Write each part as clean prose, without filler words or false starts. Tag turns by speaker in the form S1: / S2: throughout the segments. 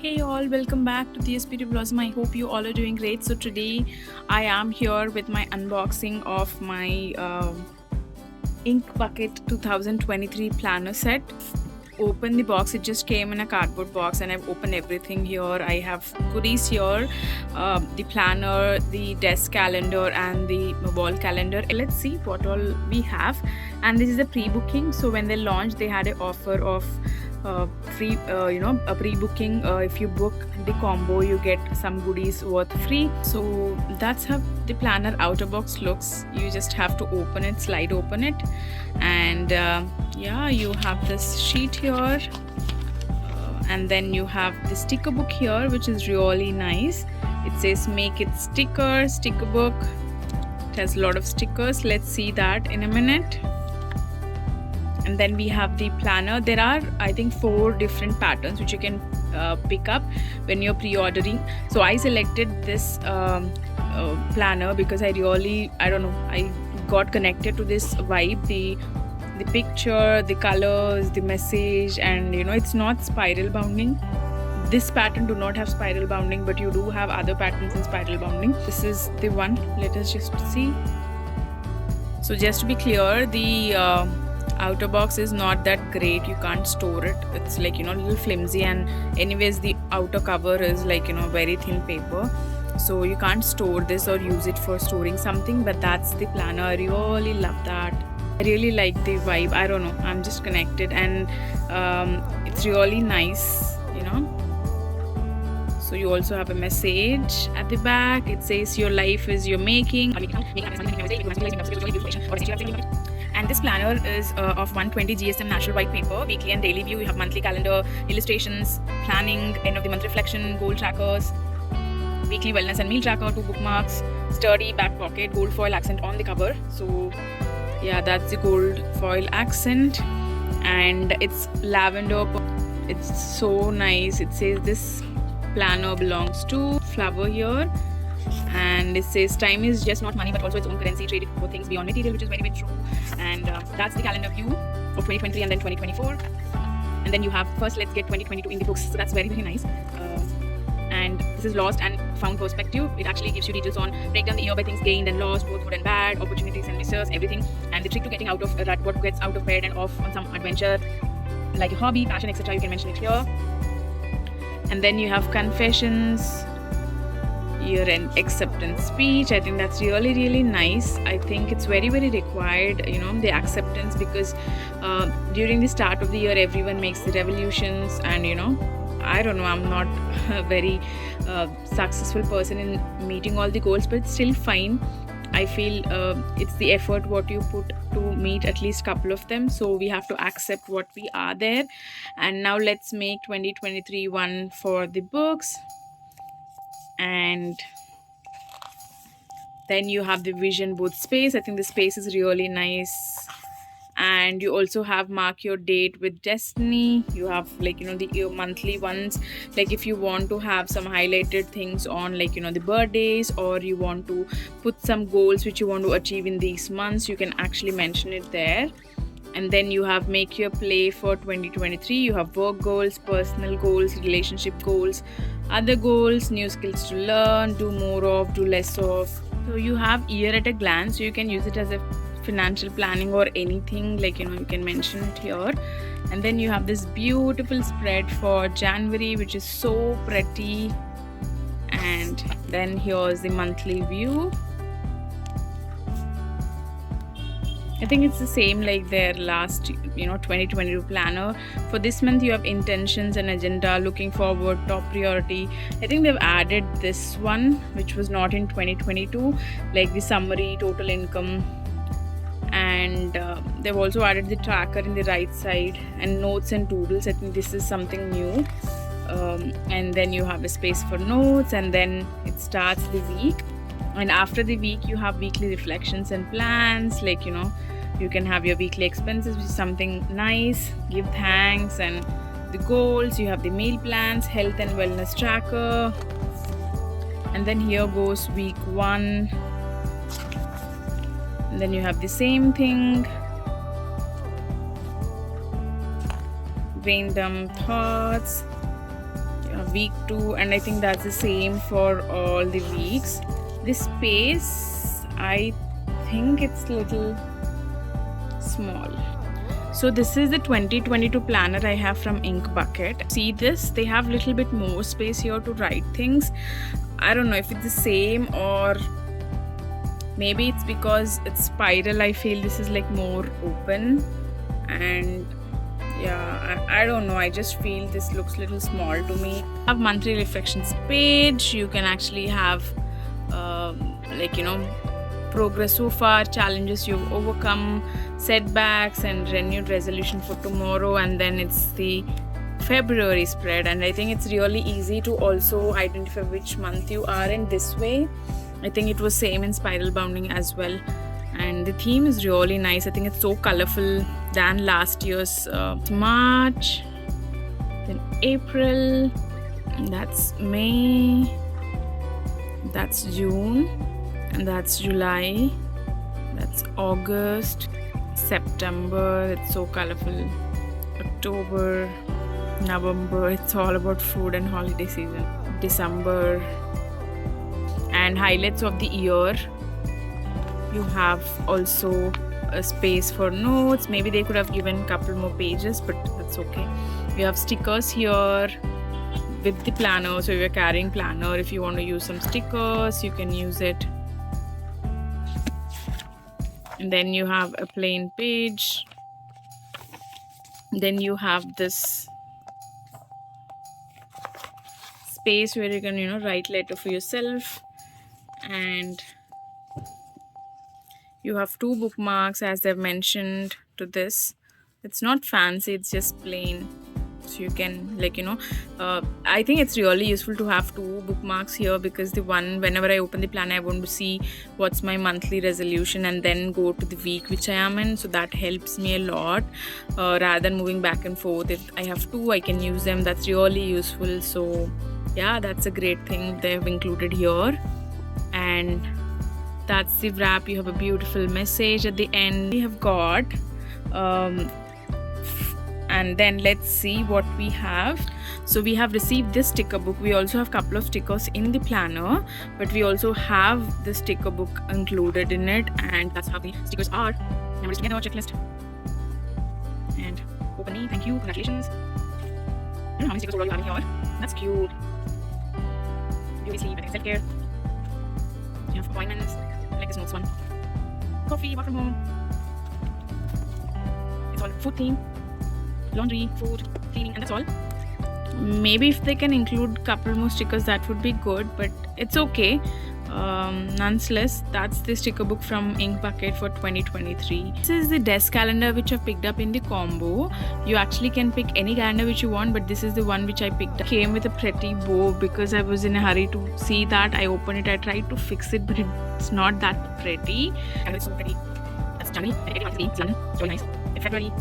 S1: Hey all, welcome back to the Beauty Blossom. I hope you all are doing great. So today I am here with my unboxing of my Ink Bucket 2023 planner set. Open the box. It just came in a cardboard box and I've opened everything here. I have goodies here, the planner, the desk calendar and the wall calendar. Let's see what all we have. And this is a pre-booking. So when they launched, they had an offer of free a pre-booking. If you book the combo, you get some goodies worth free. So that's how the planner outer box looks. You just have to open it, slide open it, and yeah, you have this sheet here, and then you have the sticker book here, which is really nice. It says make it sticker book. It has a lot of stickers. Let's see that in a minute. And then we have the planner. There are, I think, 4 different patterns which you can pick up when you're pre-ordering. So I selected this planner because I don't know, I got connected to this vibe, the picture, the colors, the message, and it's not spiral bounding. This pattern do not have spiral bounding, but you do have other patterns in spiral bounding. This is the one. Let us just see. So just to be clear, the outer box is not that great. You can't store it. It's like a little flimsy, and anyways the outer cover is like very thin paper, so you can't store this or use it for storing something. But that's the planner. I really love that. I really like the vibe. I don't know, I'm just connected, and it's really nice. So you also have a message at the back. It says your life is your making. And this planner is of 120 GSM natural white paper, weekly and daily view. You have monthly calendar, illustrations, planning, end of the month reflection, goal trackers, weekly wellness and meal tracker, 2 bookmarks, sturdy back pocket, gold foil accent on the cover. So yeah, that's the gold foil accent, and it's lavender. It's so nice. It says this planner belongs to flower here, and it says time is just not money but also its own currency, traded for things beyond material, which is very true. And that's the calendar view of 2023 and then 2024. And then you have first let's get 2022 in the books, so that's very nice. And this is lost and found perspective. It actually gives you details on break down the year by things gained and lost, both good and bad, opportunities and misses, everything, and the trick to getting out of that, what gets out of bed and off on some adventure like a hobby, passion, etc. You can mention it here. And then you have confessions, year-end acceptance speech. I think that's really nice. I think it's very required, the acceptance, because during the start of the year everyone makes the revolutions, and I don't know, I'm not a very successful person in meeting all the goals, but it's still fine. I feel it's the effort what you put to meet at least couple of them, so we have to accept what we are there. And now let's make 2023 one for the books. And then you have the vision board space. I think the space is really nice. And you also have mark your date with destiny. You have the monthly ones, like if you want to have some highlighted things on the birthdays, or you want to put some goals which you want to achieve in these months, you can actually mention it there. And then you have make your play for 2023. You have work goals, personal goals, relationship goals, other goals, new skills to learn, do more of, do less of. So you have year at a glance, so you can use it as a financial planning or anything, you can mention it here. And then you have this beautiful spread for January, which is so pretty. And then here's the monthly view. I think it's the same like their last 2022 planner. For this month you have intentions and agenda, looking forward, top priority. I think they've added this one which was not in 2022, like the summary, total income, and they've also added the tracker in the right side, and notes and doodles. I think this is something new. And then you have a space for notes, and then it starts the week. And after the week you have weekly reflections and plans, you can have your weekly expenses, which is something nice, give thanks, and the goals. You have the meal plans, health and wellness tracker, and then here goes week 1. And then you have the same thing, random thoughts, you have week 2, and I think that's the same for all the weeks. This space, I think it's little small. So this is the 2022 planner I have from inkbucket. See this, they have little bit more space here to write things. I don't know if it's the same, or maybe it's because it's spiral. I feel this is like more open, and yeah, I don't know, I just feel this looks little small to me. I have monthly reflections page. You can actually have like, you know, progress so far, challenges you've overcome, setbacks, and renewed resolution for tomorrow. And then it's the February spread, and I think it's really easy to also identify which month you are in this way. I think it was same in spiral bounding as well, and the theme is really nice. I think it's so colorful than last year's. March, then April, that's May, that's June, and that's July, that's August, September, it's so colorful, October, November, it's all about food and holiday season, December, and highlights of the year. You have also a space for notes. Maybe they could have given a couple more pages, but that's okay. You have stickers here with the planner, so if you're carrying planner, if you want to use some stickers, you can use it. And then you have a plain page. Then you have this space where you can, you know, write letter for yourself. And you have 2 bookmarks, as I've mentioned to this. It's not fancy, it's just plain. So you can, like, you know, I think it's really useful to have 2 bookmarks here, because the one, whenever I open the planner, I want to see what's my monthly resolution and then go to the week which I am in. So that helps me a lot, rather than moving back and forth. If I have 2, I can use them. That's really useful. So yeah, that's a great thing they have included here. And that's the wrap. You have a beautiful message at the end. We have got and then let's see what we have. So we have received this sticker book. We also have a couple of stickers in the planner, but we also have the sticker book included in it, and that's how the stickers are. Memories together checklist, and opening, thank you, congratulations. I don't know how many stickers overall you have in here. That's cute. Beauty sleep, I think self-care. You have appointments, I like this notes one. Coffee, work from home. It's all food theme. Laundry, food, cleaning, and that's all. Maybe if they can include a couple more stickers, that would be good, but it's okay. Nonetheless, that's the sticker book from inkbucket for 2023. This is the desk calendar which I've picked up in the combo. You actually can pick any calendar which you want, but this is the one which I picked up. Came with a pretty bow because I was in a hurry to see that. I opened it, I tried to fix it, but it's not that pretty. And it's so pretty. That's January, it's London, it's really nice. In February,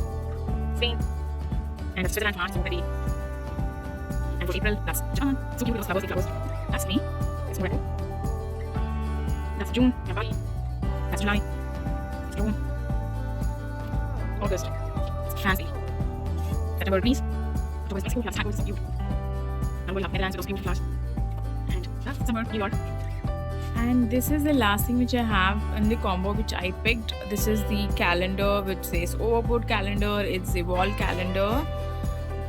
S1: Spain, and it's Switzerland, March, so pretty. And for April, that's Japan, so cute, those flowers, the flowers. That's May, it's more red. That's June, and Bali. That's July, it's June. August, it's fancy. September, Greece. October is Mexico, that's tacos, so cute. And we'll have Netherlands with those beautiful flowers. And that's December, New York. And this is the last thing which I have in the combo which I picked. This is the calendar which says overboard calendar. It's the wall calendar.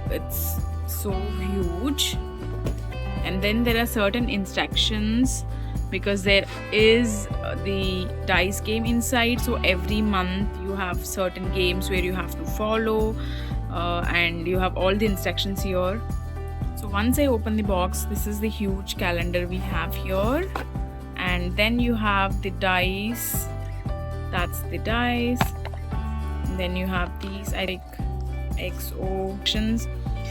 S1: It's so huge. And then there are certain instructions, because there is the dice game inside. So every month you have certain games where you have to follow, and you have all the instructions here. So once I open the box, this is the huge calendar we have here. And then you have the dice. That's the dice. And then you have these, I think, XO options.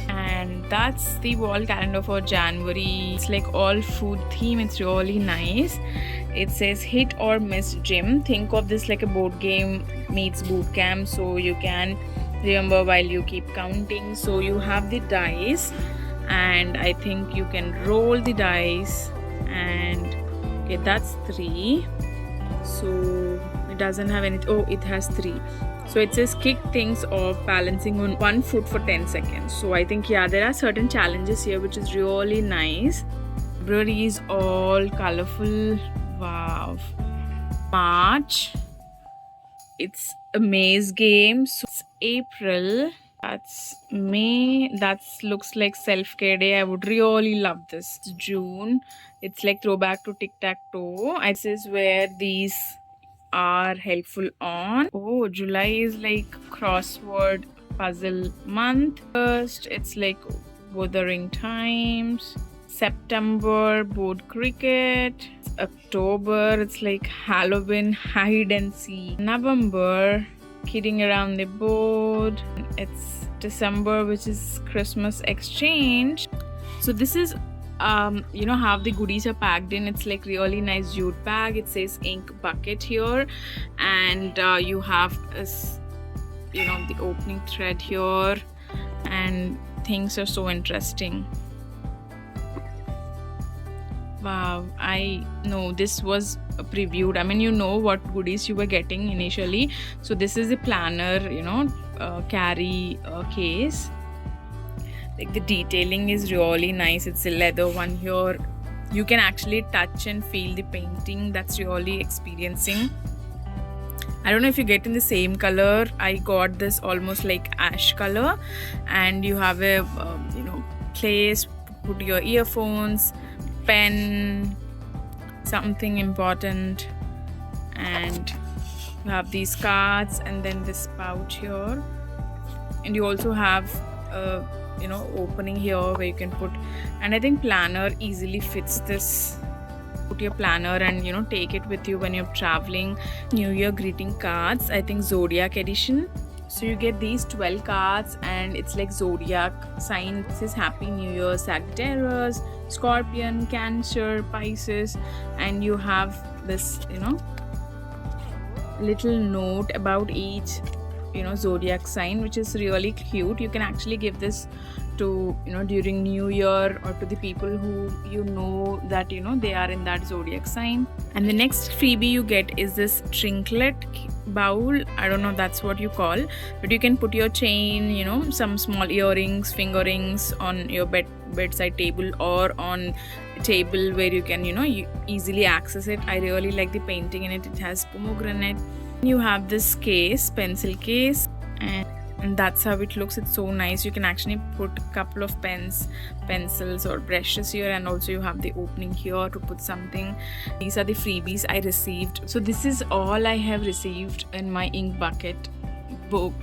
S1: And that's the wall calendar for January. It's like all food theme. It's really nice. It says hit or miss gym. Think of this like a board game meets boot camp, so you can remember while you keep counting. So you have the dice, and I think you can roll the dice. And okay, that's 3. So it doesn't have any. Oh, it has 3. So it says kick things off balancing on one foot for 10 seconds. So I think, yeah, there are certain challenges here which is really nice. February is all colorful. Wow. March, it's a maze game. So it's April. That's May. That looks like self-care day. I would really love this. It's June. It's like throwback to tic-tac-toe. This is where these are helpful on. Oh, July is like crossword puzzle month. First, it's like wuthering times. September, board cricket. October, it's like Halloween, hide and seek. November, kidding around the board. It's December, which is Christmas exchange. So this is how the goodies are packed in. It's like really nice jute bag. It says ink bucket here, and you have the opening thread here, and things are so interesting. Wow, I know this was previewed. I mean, you know what goodies you were getting initially. So this is a planner, carry case. Like the detailing is really nice. It's a leather one here. You can actually touch and feel the painting. That's really experiencing. I don't know if you get in the same color. I got this almost like ash color, and you have a place, put your earphones, pen, something important, and you have these cards, and then this pouch here, and you also have opening here where you can put, and I think planner easily fits this. Put your planner and take it with you when you're traveling. New Year greeting cards, I think zodiac edition. So you get these 12 cards, and it's like zodiac sign. It says Happy New Year, Sagittarius, Scorpion, Cancer, Pisces, and you have this little note about each zodiac sign, which is really cute. You can actually give this to during New Year, or to the people who that they are in that zodiac sign. And the next freebie you get is this trinket bowl. I don't know that's what you call, but you can put your chain, some small earrings, finger rings on your bedside table, or on a table where you can you easily access it. I really like the painting in it. It has pomegranate. You have this case, pencil case, and that's how it looks. It's so nice. You can actually put a couple of pencils or brushes here, and also you have the opening here to put something. These are the freebies I received. So this is all I have received in my ink bucket book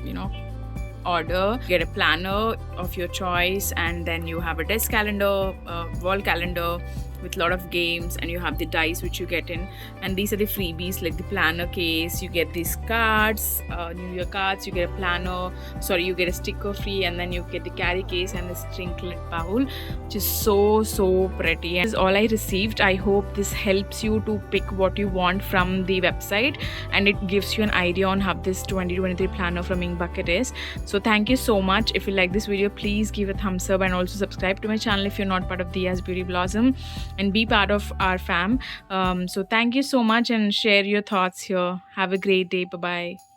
S1: order. Get a planner of your choice, and then you have a desk calendar, wall calendar with a lot of games, and you have the dice which you get in. And these are the freebies, like the planner case. You get these cards, New Year cards. You get a planner, you get a sticker free, and then you get the carry case and this trinket bowl, which is so pretty. And this is all I received. I hope this helps you to pick what you want from the website, and it gives you an idea on how this 2023 planner from Ink Bucket is. So thank you so much. If you like this video, please give a thumbs up, and also subscribe to my channel if you're not part of Diya's Beauty Blossom, and be part of our fam. So thank you so much, and share your thoughts here. Have a great day. Bye bye.